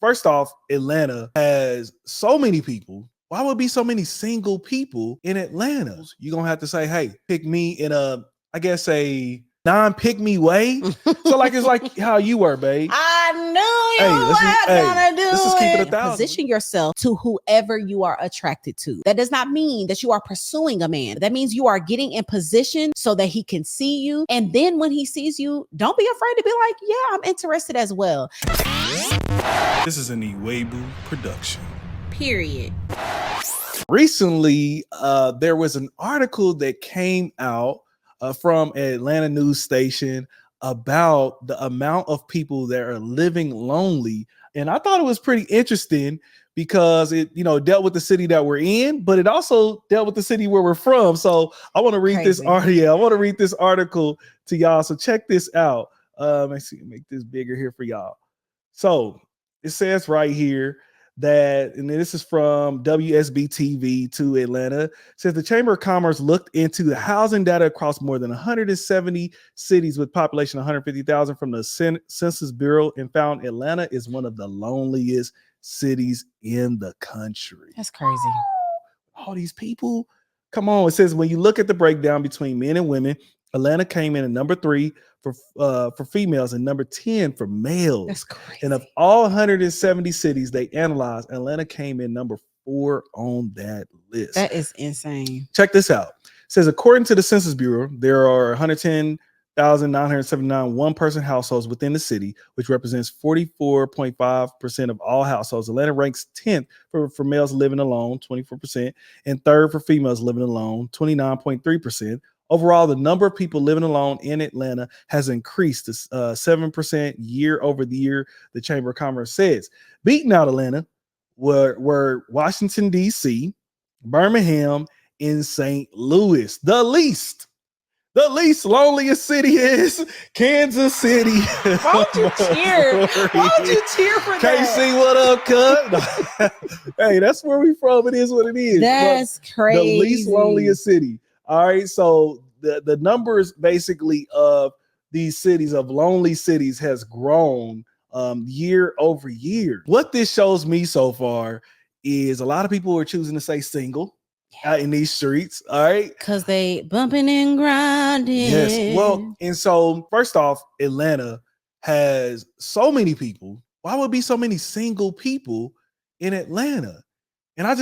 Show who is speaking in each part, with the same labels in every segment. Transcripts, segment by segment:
Speaker 1: first off, Atlanta has so many people. Why would be so many single people in Atlanta? You're going to have to say, hey, pick me in a, I guess, a non-pick me way. So like, it's like how you were, babe.
Speaker 2: I knew you were gonna do
Speaker 1: let's just keep it 1,000.
Speaker 2: Position yourself to whoever you are attracted to. That does not mean that you are pursuing a man. That means you are getting in position so that he can see you. And then when he sees you, don't be afraid to be like, yeah, I'm interested as well.
Speaker 1: This is an Iwegbus production.
Speaker 2: Period.
Speaker 1: Recently, there was an article that came out from an Atlanta news station about the amount of people that are living lonely. And I thought it was pretty interesting because it, dealt with the city that we're in, but it also dealt with the city where we're from. So I want to read this article. I want to read this article to y'all. So check this out. Let's see, make this bigger here for y'all. So it says right here that, and this is from WSB TV to Atlanta, says the Chamber of Commerce looked into the housing data across more than 170 cities with population 150,000 from the Census Bureau and found Atlanta is one of the loneliest cities in the country.
Speaker 2: That's crazy.
Speaker 1: All these people, come on. It says when you look at the breakdown between men and women, Atlanta came in at number 3 for females and number 10 for males.
Speaker 2: That's crazy.
Speaker 1: And of all 170 cities they analyzed, Atlanta came in number 4 on that list.
Speaker 2: That is insane.
Speaker 1: Check this out. It says according to the Census Bureau, there are 110,979 one-person households within the city, which represents 44.5% of all households. Atlanta ranks 10th for males living alone, 24%, and 3rd for females living alone, 29.3%. Overall, the number of people living alone in Atlanta has increased to 7% year over the year, the Chamber of Commerce says. Beating out Atlanta were Washington, D.C., Birmingham, and St. Louis. The least loneliest city is Kansas City.
Speaker 2: Why would you cheer? Why would you cheer for that?
Speaker 1: KC, what up, cut? Hey, that's where we from. It is what it is.
Speaker 2: That's crazy.
Speaker 1: The least loneliest city. All right, so the numbers basically of these cities, of lonely cities, has grown year over year. What this shows me so far is a lot of people are choosing to stay single out in these streets. All right,
Speaker 2: because they bumping and grinding.
Speaker 1: Yes. Well, and so first off, Atlanta has so many people. Why would be so many single people in Atlanta? And I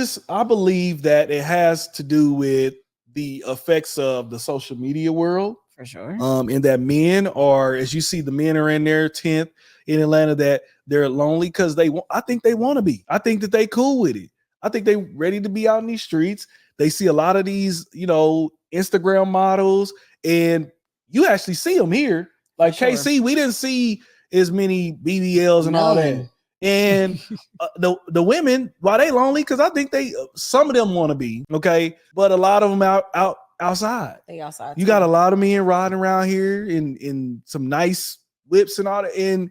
Speaker 1: believe that it has to do with the effects of the social media world,
Speaker 2: for sure.
Speaker 1: And that men are, as you see, the men are in their 10th in Atlanta, that they're lonely because I think they want to be. I think that they cool with it. I think they ready to be out in these streets. They see a lot of these, Instagram models, and you actually see them here. Like KC, we didn't see as many BBLs and all that. And the women, why they lonely? Because I think some of them want to be, okay, but a lot of them outside.
Speaker 2: They outside.
Speaker 1: You got a lot of men riding around here in some nice whips and all that, and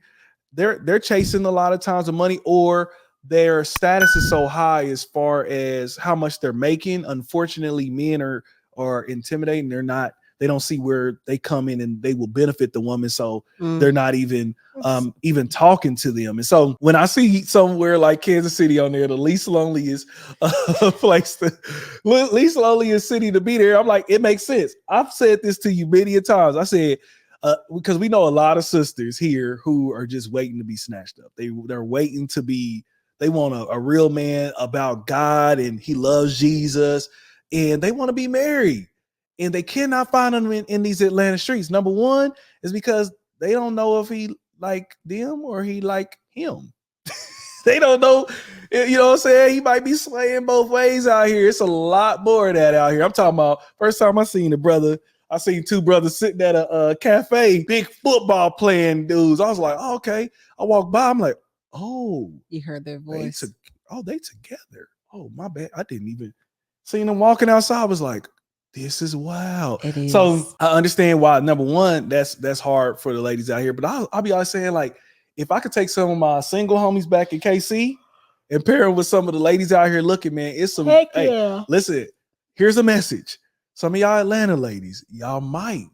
Speaker 1: they're chasing a lot of times the money, or their status is so high as far as how much they're making. Unfortunately, men are intimidating. They don't see where they come in and they will benefit the woman. So they're not even talking to them. And so when I see somewhere like Kansas City on there, the least loneliest least loneliest city to be there, I'm like, it makes sense. I've said this to you many a times. I said, because we know a lot of sisters here who are just waiting to be snatched up. They're waiting to be, they want a real man about God, and he loves Jesus, and they want to be married. And they cannot find them in these Atlanta streets. Number one is because they don't know if he like them or he like him. They don't know, you know what I'm saying? He might be swaying both ways out here. It's a lot more of that out here. I'm talking about first time I seen two brothers sitting at a cafe, big football playing dudes. I was like, oh, okay. I walked by, I'm like, oh.
Speaker 2: You heard their voice.
Speaker 1: They together. Oh, my bad. I didn't even see them walking outside. I was like, this is wild.
Speaker 2: It is.
Speaker 1: So I understand why, number one, that's hard for the ladies out here. But I'll be always saying, like, if I could take some of my single homies back in KC and pair them with some of the ladies out here looking, man, it's some.
Speaker 2: Heck yeah.
Speaker 1: Listen, here's a message. Some of y'all Atlanta ladies, y'all might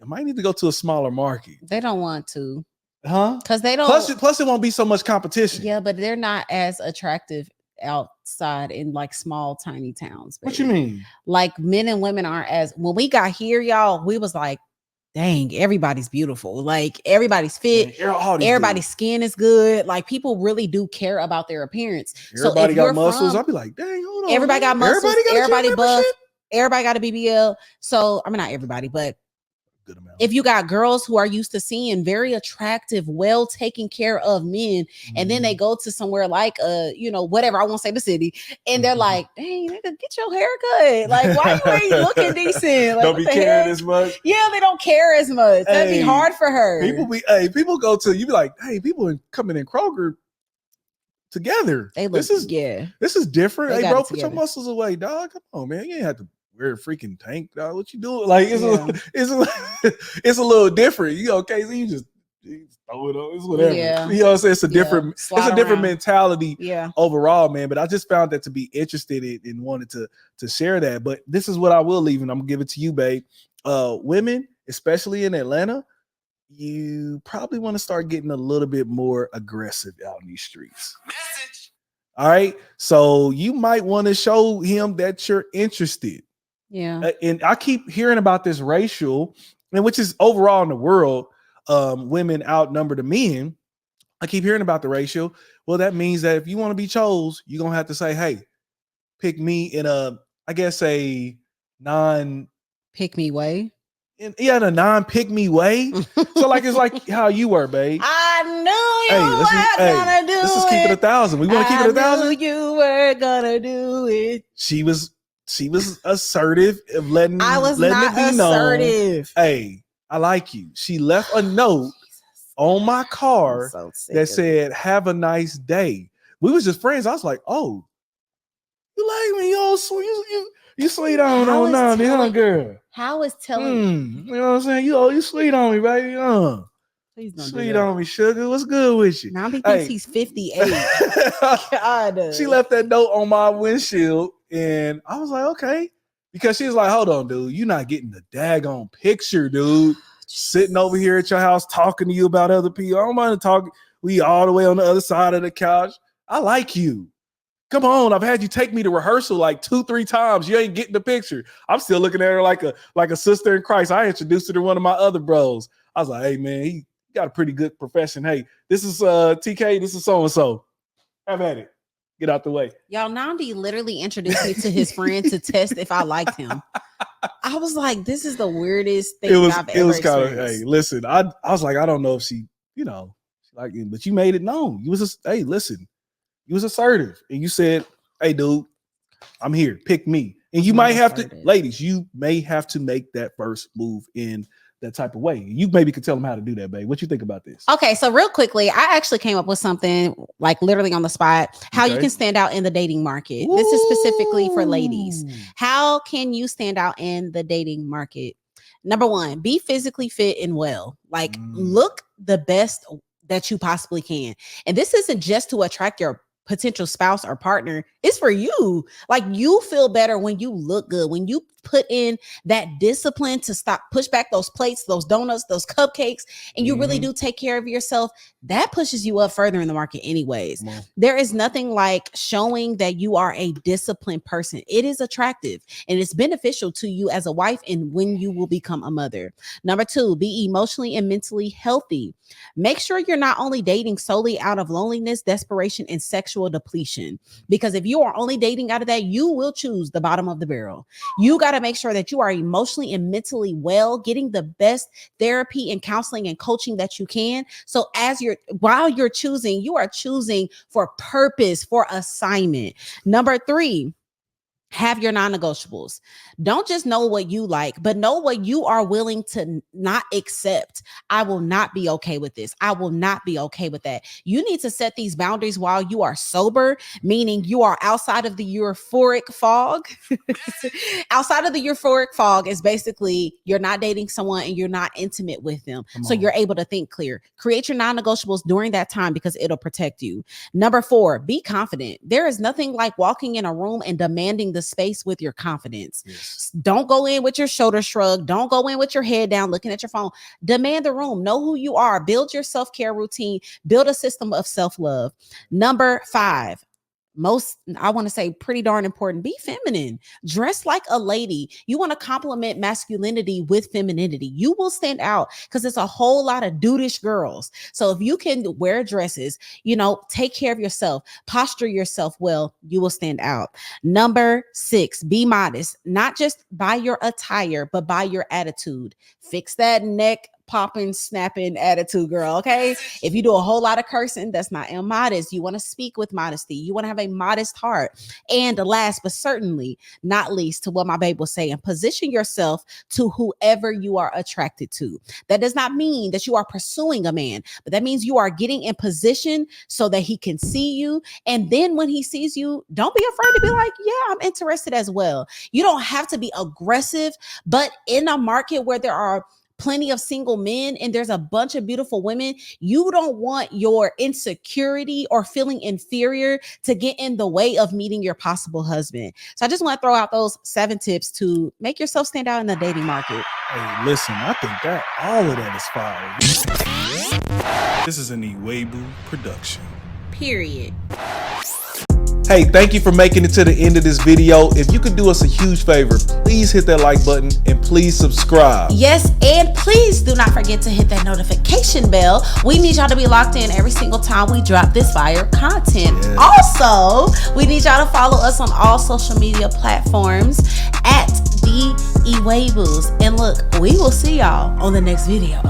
Speaker 1: need to go to a smaller market.
Speaker 2: They don't want to.
Speaker 1: Huh?
Speaker 2: Because they don't.
Speaker 1: Plus, it won't be so much competition.
Speaker 2: Yeah, but they're not as attractive outside in like small, tiny towns.
Speaker 1: What you
Speaker 2: baby.
Speaker 1: mean?
Speaker 2: Like men and women aren't as. When we got here, y'all, we was like, dang, everybody's beautiful. Like everybody's fit.
Speaker 1: Man, all these
Speaker 2: Everybody's
Speaker 1: dudes.
Speaker 2: skin is good. Like people really do care about their appearance.
Speaker 1: Everybody
Speaker 2: so if
Speaker 1: got
Speaker 2: you're
Speaker 1: muscles.
Speaker 2: From,
Speaker 1: I'll be like, dang, hold on.
Speaker 2: everybody
Speaker 1: man.
Speaker 2: got muscles. Everybody
Speaker 1: got
Speaker 2: buff. Everybody got a BBL. So I mean, not everybody, but
Speaker 1: good amount.
Speaker 2: If you got girls who are used to seeing very attractive, well taken care of men, and then they go to somewhere like whatever, I won't say the city, and they're like, dang, nigga, get your hair cut. Like, why you ain't looking decent? Like,
Speaker 1: don't be caring as much.
Speaker 2: Yeah, they don't care as much. That'd be hard for her.
Speaker 1: People go to you be like, hey, people coming in Kroger together.
Speaker 2: They look,
Speaker 1: this is different. Hey, bro, put your muscles away, dog. Come on, man. You ain't have to wear a freaking tank, dog. What you doing? Like it's a little different. You okay? So you just throw it on. It's whatever. Yeah. You know what I'm saying? It's a different mentality overall, man. But I just found that to be interested in and wanted to share that. But this is what I will leave, and I'm gonna give it to you, babe. Women, especially in Atlanta, you probably want to start getting a little bit more aggressive out in these streets. Message. All right. So you might want to show him that you're interested.
Speaker 2: Yeah.
Speaker 1: And I keep hearing about this racial, and which is overall in the world, women outnumber the men. I keep hearing about the racial. Well, that means that if you want to be chose, you're going to have to say, hey, pick me in a
Speaker 2: non-pick me way.
Speaker 1: In a non-pick me way. So like it's like how you were, babe.
Speaker 2: I knew you were gonna do it.
Speaker 1: Let's just keep it 1,000. We want to keep it 1,000.
Speaker 2: I knew you were gonna do it.
Speaker 1: She was assertive of letting
Speaker 2: not
Speaker 1: it be
Speaker 2: assertive.
Speaker 1: known. Hey, I like you. She left a note on my car that said, "Have a nice day." We was just friends. I was like, "Oh, you like me? You sweet on me, huh, girl?
Speaker 2: How is telling?
Speaker 1: You know what I'm saying? You sweet on me, baby.
Speaker 2: Please don't
Speaker 1: sweet on me, sugar. What's good with you?"
Speaker 2: Now he thinks he's 58. God.
Speaker 1: She left that note on my windshield, and I was like, okay, because she was like, hold on, dude, you're not getting the daggone picture, dude. Sitting over here at your house talking to you about other people. I don't mind talking. We all the way on the other side of the couch. I like you. Come on, I've had you take me to rehearsal like 2-3 times. You ain't getting the picture. I'm still looking at her like a sister in Christ. I introduced her to one of my other bros. I was like, hey man, he got a pretty good profession. Hey, this is TK. This is so and so. Have at it. Get out the way.
Speaker 2: Y'all, Nandi literally introduced me to his friend to test if I liked him. I was like, this is the weirdest thing I've ever experienced.
Speaker 1: Hey, listen, I was like, I don't know if she like him, but you made it known. You was listen. You was assertive, and you said, "Hey, dude, I'm here. Pick me." And you might have to, ladies, you may have to make that first move in that type of way. You maybe could tell them how to do that, babe. What you think about this?
Speaker 2: Okay, so real quickly, I actually came up with something like literally on the spot. How you can stand out in the dating market. Ooh. This is specifically for ladies. How can you stand out in the dating market? Number one, be physically fit and well. Like look the best that you possibly can. And this isn't just to attract your potential spouse or partner. It's for you. Like you feel better when you look good, when you put in that discipline to push back those plates, those donuts, those cupcakes, and you really do take care of yourself. That pushes you up further in the market anyways. There is nothing like showing that you are a disciplined person. It is attractive and it's beneficial to you as a wife and when you will become a mother. Number two, be emotionally and mentally healthy. Make sure you're not only dating solely out of loneliness, desperation, and sexual depletion. Because if you are only dating out of that, you will choose the bottom of the barrel. You got to make sure that you are emotionally and mentally well, getting the best therapy and counseling and coaching that you can. So while you're choosing, you are choosing for purpose, for assignment. Number three, have your non-negotiables. Don't just know what you like, but know what you are willing to not accept. I will not be okay with this. I will not be okay with that. You need to set these boundaries while you are sober, meaning you are outside of the euphoric fog. Outside of the euphoric fog is basically you're not dating someone and you're not intimate with them. So you're able to think clear. Create your non-negotiables during that time because it'll protect you. Number four, be confident. There is nothing like walking in a room and demanding the space with your confidence.
Speaker 1: Yes.
Speaker 2: Don't go in with your shoulder shrug. Don't go in with your head down looking at your phone. Demand the room. Know who you are. Build your self-care routine. Build a system of self-love. Number 5. Most, I want to say, pretty darn important. Be feminine. Dress like a lady. You want to complement masculinity with femininity. You will stand out because there's a whole lot of dudeish girls. So if you can wear dresses, take care of yourself, posture yourself well, you will stand out. Number 6, be modest, not just by your attire, but by your attitude. Fix that neck popping, snapping attitude, girl. Okay. If you do a whole lot of cursing, that's not immodest. You want to speak with modesty. You want to have a modest heart. And last, but certainly not least, to what my babe was saying, position yourself to whoever you are attracted to. That does not mean that you are pursuing a man, but that means you are getting in position so that he can see you. And then when he sees you, don't be afraid to be like, yeah, I'm interested as well. You don't have to be aggressive, but in a market where there are plenty of single men and there's a bunch of beautiful women, you don't want your insecurity or feeling inferior to get in the way of meeting your possible husband. So I just want to throw out those 7 tips to make yourself stand out in the dating market.
Speaker 1: Hey, listen, I think that all of that is fire. This is an Iwegbus production.
Speaker 2: Period.
Speaker 1: Hey, thank you for making it to the end of this video. If you could do us a huge favor, please hit that like button and please subscribe.
Speaker 2: Yes, and please do not forget to hit that notification bell. We need y'all to be locked in every single time we drop this fire content. Yes. Also, we need y'all to follow us on all social media platforms at the Iwegbus. And look, we will see y'all on the next video.